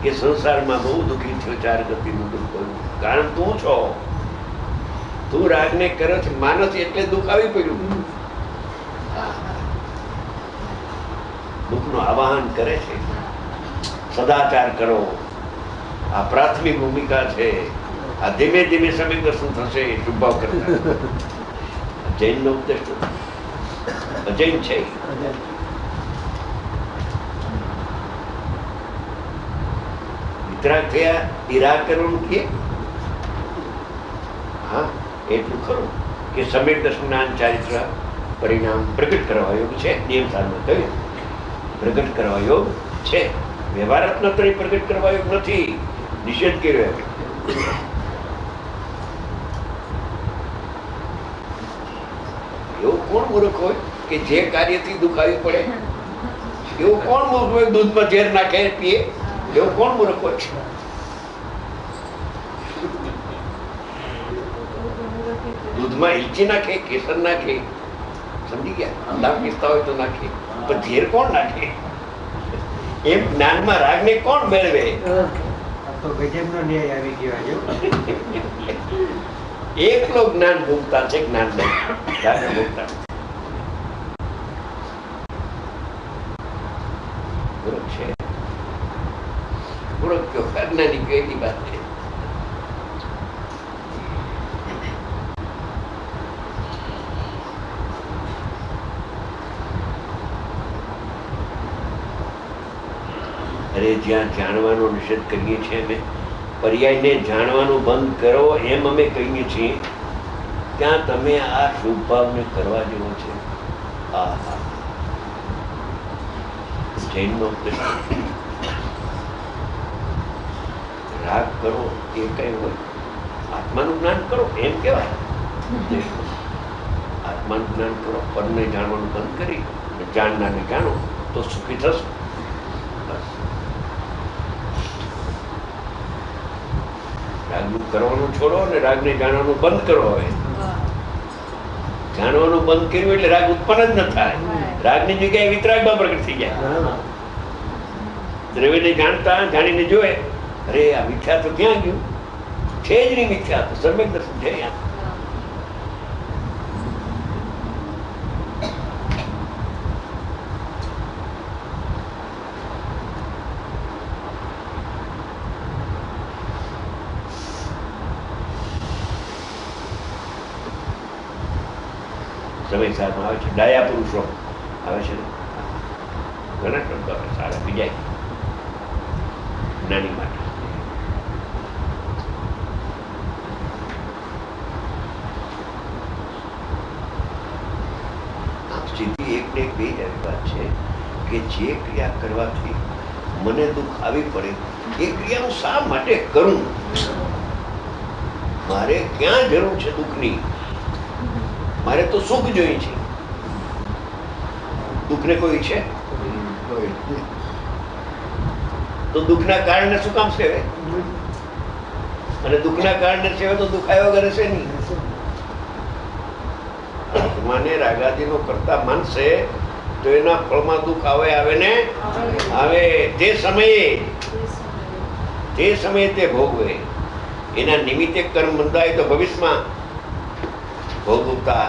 કે સંસારમાં બહુ દુઃખી થયો, 4 ગતિનું દુઃખ થયું. કારણ તું છો. તું રાગને કરે છે માનસ એટલે દુઃખ આવી પડ્યું. દુઃખનું આવાહન કરે છે. સદાચાર કરો, આ પ્રાથમિક ભૂમિકા છે. આ ધીમે ધીમે સમય દર્શન થશે. શુભાવ કરતા જૈન નો ઉપદેશ અજૈન છે. વિતરાગ થયા એ રાગ કરવાનું કે હા એટલું ખરું કે સમ્યક દર્શન જ્ઞાન ચારિત્ર પરિણામ પ્રગટ કરવા યોગ છે. નિયમ સારમાં કહ્યું પ્રગટ કરવા યોગ છે. વ્યવહાર રત્ન પ્રગટ કરવા યોગ નથી. નિષેધ કર્યો. એવું કોણ મૂર્ખ હોય કે જે કાર્યથી દુઃખ આવી પડે? એવું કોણ મૂર્ખ હોય દૂધમાં ઝેર નાખે પીએ? એવું કોણ મૂર્ખ હોય? દૂધમાં ઇલચી નાખે, કેસર નાખે, સમજી ગયા? દામ પીસતા હોય તો નાખે, પણ ઝેર કોણ નાખે? એમ જ્ઞાનમાં રાગને કોણ મેળવે? ગજબનો ન્યાય આવી ગયો. એકલો જ્ઞાન ભોગતા છે. જ્ઞાન નહીં ભોગતા. મૂર્ખ છે. મૂર્ખ કયો અજ્ઞાની કયો એની વાત છે. અરે જ્યાં જાણવાનો નિષેધ કરીએ છીએ અમે, પર્યાયને જાણવાનું બંધ કરો એમ અમે કહીએ છીએ, ત્યાં તમે આ શુભ ભાવને કરવા જેવો છે. જૈનનો રાગ કરો એ કઈ હોય, આત્માનું જ્ઞાન કરો એમ કહેવાય. આત્માનું જ્ઞાન કરો, પરને જાણવાનું બંધ કરી જાણનારને જાણો તો સુખી થશે. રાગનું કરવાનું છોડો અને રાગને જાણવાનું બંધ કરો. હવે જાણવાનું બંધ કર્યું એટલે રાગ ઉત્પન્ન જ ન થાય. રાગની જગ્યાએ વિતરાગમાં પ્રગટ થઈ જાય. દ્રવ્યને જાણતા જાણીને જોયે, અરે આ મિથ્યા તો ક્યાં ગયું? છે જ નહીં મિથ્યા તો. સમ્યક દર્શન છે. સમય સારમાં આવે છે. ડાયા પુરુષો આવે છે ને, ઘણા શબ્દો આવે સારા બીજાય જ્ઞાની માટે. સ્થિતિ એક ને એક બે જ આવી વાત છે કે જે ક્રિયા કરવાથી મને દુઃખ આવી પડે એ ક્રિયા હું શા માટે કરું? મારે ક્યાં જરૂર છે દુઃખની? મારે તો સુખ જોઈએ છે. દુઃખને કોઈ છે તો દુઃખના કારણે શું કામ સેવે? અને દુઃખના કારણે સેવે તો દુઃખ આવ્યા વગર છે નહીં. આત્માને રાગાદીનો કરતા માનશે તો એના ફળમાં દુઃખ આવે ને આવે. તે સમયે તે ભોગવે. એના નિમિત્તે કર્મ બંધાય તો ભવિષ્યમાં ભોગવતા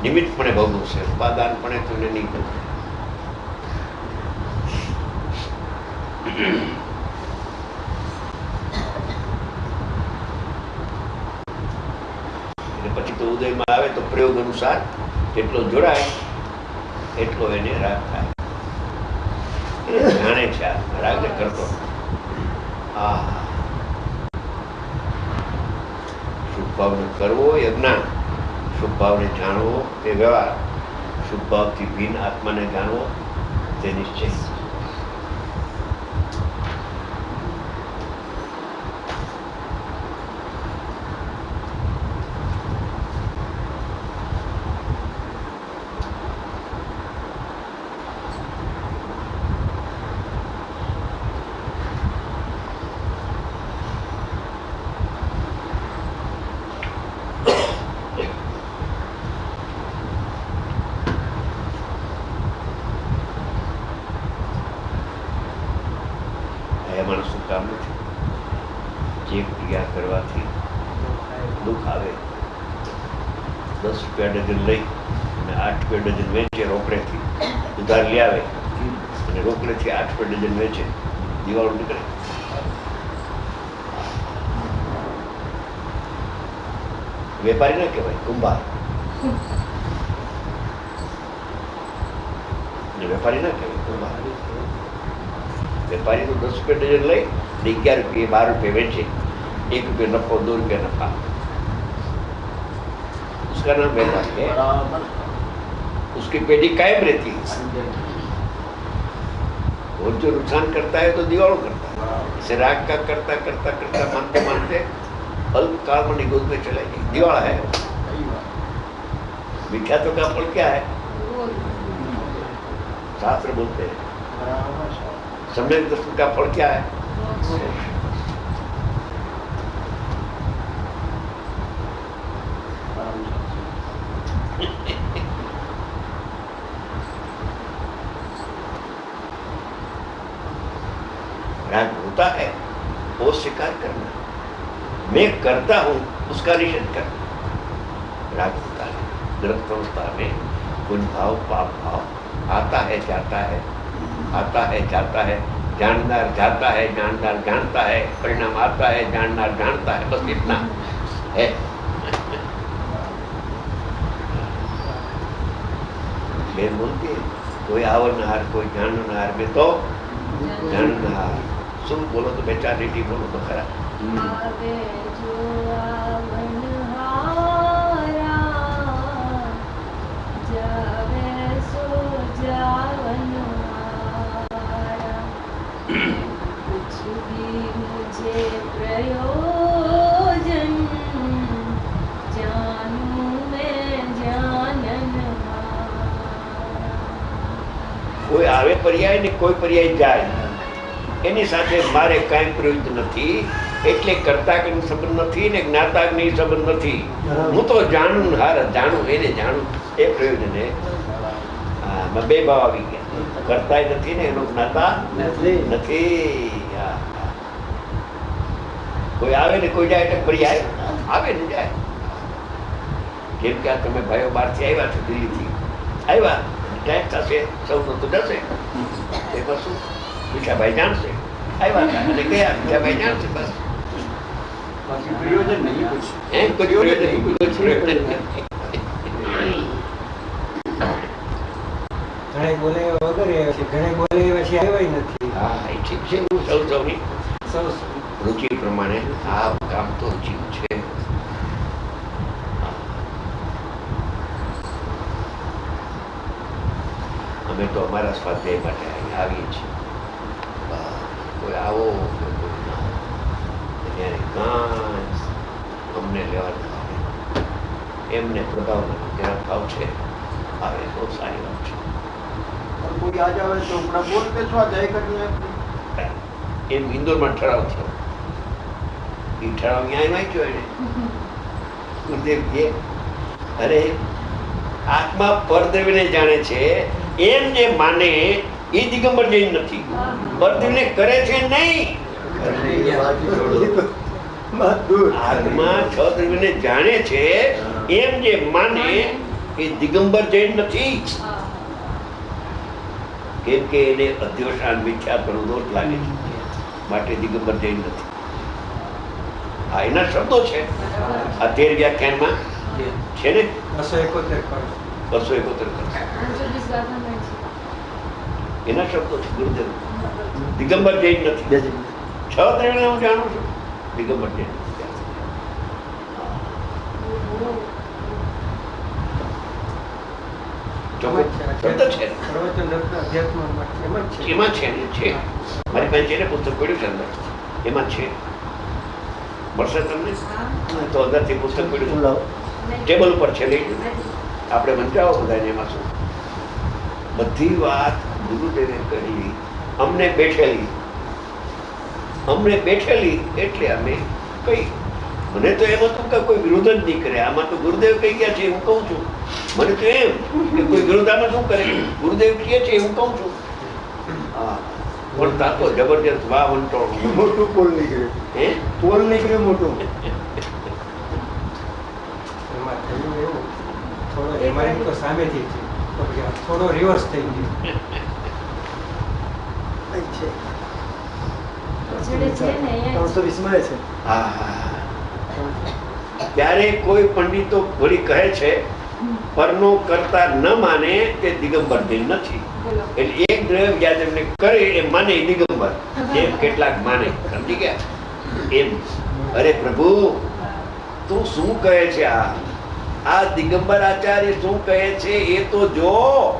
નિમિત્તપણે ભોગવશે. ઉપાદાનપણે તો એને નહીં ભોગવે. પછી તો ઉદયમાં આવે તો પ્રયોગ અનુસાર જેટલો જોડાય એટલો એને રાગ થાય. જાણે છે રાગને કરતો. શુભ ભાવને કરવો એ અજ્ઞાન, શુભ ભાવને જાણવો તે વ્યવહાર, શુભ ભાવથી ભિન્ન આત્માને જાણવો તે નિશ્ચય. કામ નથી. જે ક્રિયા કરવાથી દુઃખ આવે, 10 રૂપિયા ડઝન લઈ અને 8 રૂપિયા ડઝન વેચે રોકડેથી, ઉધાર લઈ આવે અને રોકડેથી 8 રૂપિયા ડઝન વેચે, દિવાળો નીકળે. વેપારી ના કહેવાય, કુંભાર. વેપારી ના કહેવાય, કુંભાર. વેપારી તો 10 રૂપિયા डजन लई 11 रुपये 12 रुपये बेचे, 1 रुपये नफा 2 रुपये नफा, उसका नाम व्यापारी है. उसकी पेटी कायम रहती है. और जो नुकसान करता है तो दिवालो करता है. इसे राग का करता करता करता मानते मानते अल्प काल में निगोद में चले गए. दिवाला है. मीठा तो का फल क्या है? शास्त्र बोलते हैं सम्यक दर्शन का फल क्या है? राग होता है वो स्वीकार करना, मैं करता हूं उसका निषेध करना. राग होता है गृहस्थ अवस्था में कुछ भाव पाप भाव आता है जाता है, आता है जाता है, जाननार जाता है, जाननार जानता है, परिणाम आता है, जाननार जानता है, बस इतना है. मैं बोलती है कोई आवरनार कोई जाननार में तो जाननार શું બોલો તો બે ચાર લીટી બોલો તો ખરા. આવે જો આવનહારા, જાવે સો જાવનહારા, कुछ भी मुझे प्रयोजन, जानू मैं जाननहारा. કોઈ આવે પર્યાય ને કોઈ પર્યાય જાય, એની સાથે મારે કાંઈ પ્રયોજન નથી. એટલે કર્તાગ્નિ સંબંધ નથી ને જ્ઞાતાગ્નિ સંબંધ નથી. હું તો જાણું હાર જાણું એને જાણું એ પ્રયોજન હે. હા, બે ભાવ આવી ગયા. કરતાય નથી ને એનો જ્ઞાતા નથી. કોઈ આવે ને કોઈ જાય એટલે પર્યાય આવે ને જાય. જેમ કે આ તમે ભાઈઓ બહારથી આવ્યા છો, દિલ્હીથી આવ્યા, ટાઈમ થશે સૌનો તો જશે. એ પાછું મીઠાભાઈ જાણશે, આવ્યા હતા અને ગયા, મીઠાભાઈ જાણશે, બસ. પ્રયોજન નહીં कुछ. એમ કોઈ પ્રયોજન નહીં, કોઈ પ્રયોજન નહીં. ઘણે બોલે વગર આવ્યા છે, ઘણે બોલે પછી આવ્યા નથી. હા, એ ઠીક છે. હું સૌ સૌની સૌ રુચિ પ્રમાણે આ કામ તો રુચિ છે. અમે તો અમારા સ્વાધ્યાય માટે અહીં આવીએ છીએ. કોઈ આવો કોઈ ના આવો, ત્યારે કાંઈ અમને લેવાનું આવે, એમને પ્રભાવ નથી. જેના ભાવ છે આવે બહુ સારી વાત છે. कोई आ जावे तो अपना बोल के तो आ जाए करने. એમ ઇન્દોરમાં ઠરાવ થયો. એ ઠરાવ ન્યાય વાંચ્યો એને. ગુરુદેવ કે અરે આત્મા પરદેવને જાણે છે એમ જે માને એ દિગંબર જૈન નથી. પરદેવને કરે છે નહીં. આત્મા છ દ્રવ્યને જાણે છે એમ જે માને એ દિગંબર જૈન નથી. કેમ કે એને અધ્યવસાન મિથ્યા પર દોષ લાગે છે, માટે દિગંબર જૈન નથી. આ એના શબ્દો છે. આ 13 વ્યાખ્યાનમાં છે ને 271 એના શબ્દો છે. ગુરુદેવ દિગંબર જૈન નથી. 6 દ્રવ્યને હું જાણું છું, દિગંબર જૈન નથી. શબ્દ છે એમાં છે ને, છે મારી પાસે છે ને, પુસ્તક પડ્યું છે અંદર, એમાં છે. મળશે તમને તો અંદરથી પુસ્તક પડ્યું ટેબલ ઉપર છે, લઈ આપણે વંચાવો બધાને. એમાં શું બધી વાત ગુરુદેવે કરી, અમને બેઠેલી એટલે અમે કહી. મને તો એમ હતું કે કોઈ વિરોધ જ નહીં કરે. આમાં તો ગુરુદેવ કહી ગયા છે હું કહું છું. મને તો એમ કે કોઈ વિરોધ આમાં શું કરે, ગુરુદેવ કહે છે હું કહું છું. હા, પણ તા તો જબરજસ્ત વાહ વંટોળ મોટું પોલ નીકળ્યું. હે પોલ નીકળ્યું મોટું. એમાં થયું એવું થોડો એમાં તો સામેથી છે તો પછી આ થોડો રિવર્સ થઈ ગયો. અહીં છે. છેડે છે ને અહીંયા જ. 320 મળે છે. હા ત્યારે કોઈ પંડિતો વળી કહે છે પરનો કરતા ન માને તે દિગંબર જૈન નથી. બોલો. એટલે એક દ્રવ્ય યાદ એમને કરે એ માને એ દિગંબર, જેમ કેટલાક માને. સમજી ગયા? એમ અરે પ્રભુ તું શું કહે છે? આ દિગંબર આચાર્ય શું કહે છે એ તો જો.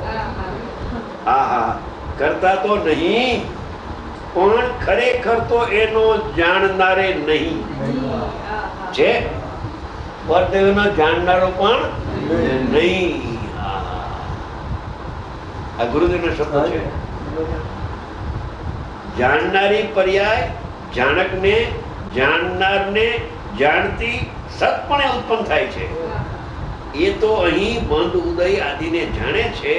હા, હા. આહા કરતા તો નહીં પણ ખરેખર તો એનો જાણનારે નહીં હા, હા. છે. પરદેવનો જાણનારો પણ નહીં. આ ગુરુદેવનો શબ્દ છે. જાણનારી પર્યાય જાણકને જાણનારને જાણતી સતપણે ઉત્પન્ન થાય છે. એ તો અહીં બંધ ઉદય આદિને જાણે છે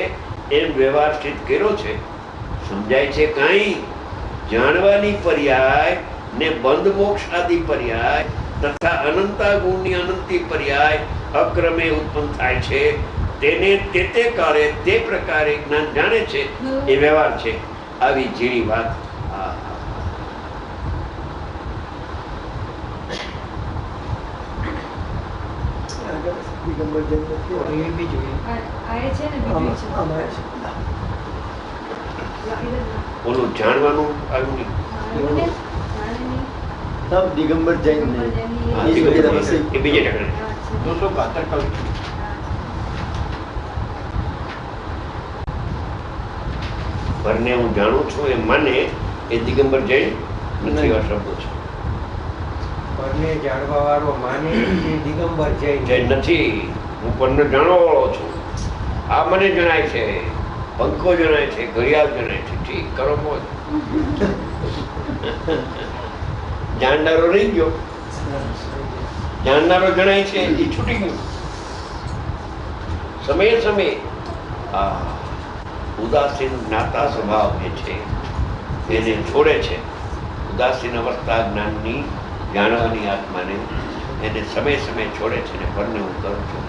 એમ વ્યવહાર સ્થિત કર્યો છે. સમજાય છે કાંઈ? જાણવાની પર્યાય ને બંધ મોક્ષ આદિ પર્યાય તથા અનંતા ગુણની અનંતી પર્યાય અક્રમે ઉત્પન્ન થાય છે. તેને તે કાળે તે પ્રકારે જ્ઞાન જાણે છે એ વ્યવહાર છે. આવી ઝીણી વાત. દિગંબર જૈન નથી. એ બીજું એ. આ એ છે ને બીજું છે. આમાં છે. ઓલું જાણવાનું આવ્યું નહીં. એવું ને? જાણે નહીં. તબ દિગંબર જૈન નહીં. હા, એ દિગંબર બીજા જૈન. વસી. એ બીજે ઠેકાણે. હા, છે. દોસ્તો કાતર કવિ. પરને હું જાણું છું એ માને એ દિગંબર જૈન નથી. એવા શબ્દો છે. પરને જાણવા વાળો માને એ દિગંબર જૈન જૈન નથી. હું પરને જાણવા વાળો છું. આ મને જણાય છે, પંખો જણાય છે, ઘડિયાળ જણાય છે. ઠીક કરો મોજ. જાણનારો રહી ગયો. જાણનારો જણાય છે એ છૂટી ગયું. સમયે સમયે ઉદાસીન જ્ઞાતા સ્વભાવ જે છે એને છોડે છે. ઉદાસીન અવસ્થા જ્ઞાનની જાણવાની આત્માને એને સમય સમય છોડે છે ને પરને હું કરું છું.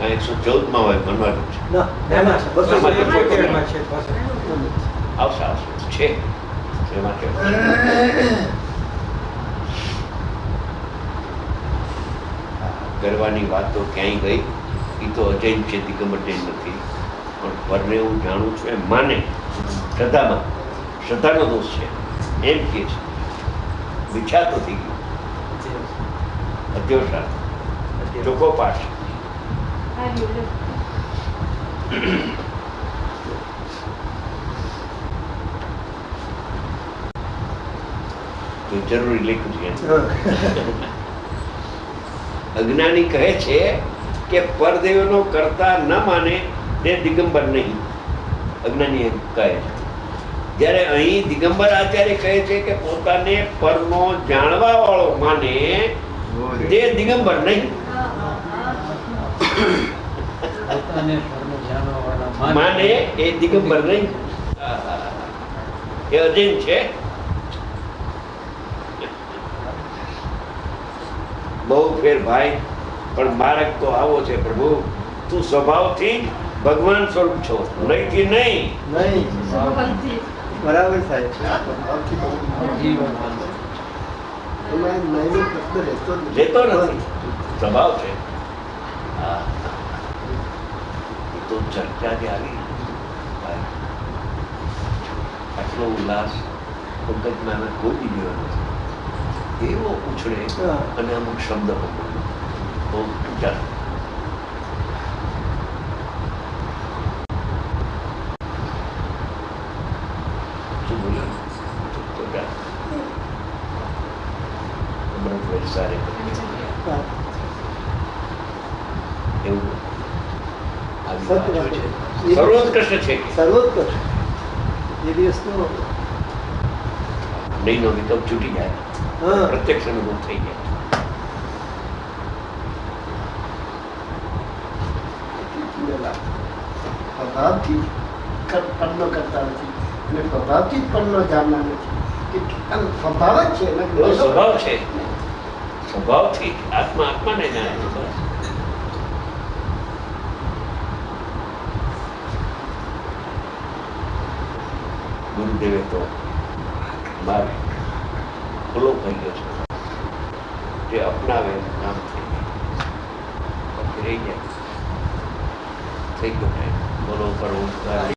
કાંઈ 114 માં હોય બનવાનું છે. ના ના ના બસો એમાં તો 272 માં છે પાછળ. આવશે આવશે છે એમાં કેવું છે? કરવાની વાત તો ક્યાંય ગઈ. એ તો અજૈન છે, દિગંબર જૈન નથી. પણ પરને હું જાણું છું એમ માને. શ્રદ્ધામાં શ્રદ્ધાનો દોષ છે એમ કે છે. વિખ્યાત તો થઈ ગયું. અધ્યોષા ચોખ્ખો પાઠ. હા, એવું. તો જરૂરી લખ્યું છે. હા. અજ્ઞાની કહે છે કે પરદેવનો કરતા ન માને તે દિગંબર નહીં. અજ્ઞાની એમ કહે છે. જ્યારે અહીં દિગંબર આચાર્ય કહે છે કે પોતાને પરનો જાણવા વાળો માને તે દિગંબર નહીં. હા, હા, હા. પોતાને પરનો જાણવાવાળા માને એ દિગંબર નહીં. એ અજૈન છે. બહુ ફેર ભાઈ, પણ માર્ગ તો આવો છે પ્રભુ. તું સ્વભાવથી ભગવાન સ્વરૂપ છો, નહીંથી નહીં. નહીં સ્વભાવથી. બરાબર થાય. જીવન એમાં નહીં શબ્દ રહેતો જ નથી. લેતો નથી, સ્વભાવ છે. હા. એ તો ચર્ચા જે આવી ભાઈ, આટલો ઉલ્લાસ પંકજમાં મેં કોઈ દીધો નથી. એવો ઉછળે હા. અને અમુક શબ્દ પણ બહુ ઊંચા. શું બોલ્યો? તો જા. અમૃતભાઈ સારે હા. એવું આવી સત્ય વાંચ્યું વાત. છે. સર્વોત્કૃષ્ટ છે કે સર્વોત્કૃષ્ટ એ દિવસનો નહીં નો વિકલ્પ છૂટી જાય, હા પ્રત્યક્ષ અનુભવ થઈ જાય. સ્વભાવથી પન્નો કરતા નથી અને સ્વભાવથી જ પન્નો જાણના નથી. આમ સ્વભાવ જ છે ને. એવો સ્વભાવ છે, સ્વભાવથી આત્મા આત્માને જાણે છે. બસ. ગુરુદેવે તો માર્ગ ખુલ્લો થઈ ગયો છે, જે અપનાવે એનું કામ થઈ જાય, બાકી રહી જાય. થઈ ગયો ટાઈમ. બોલો કરો.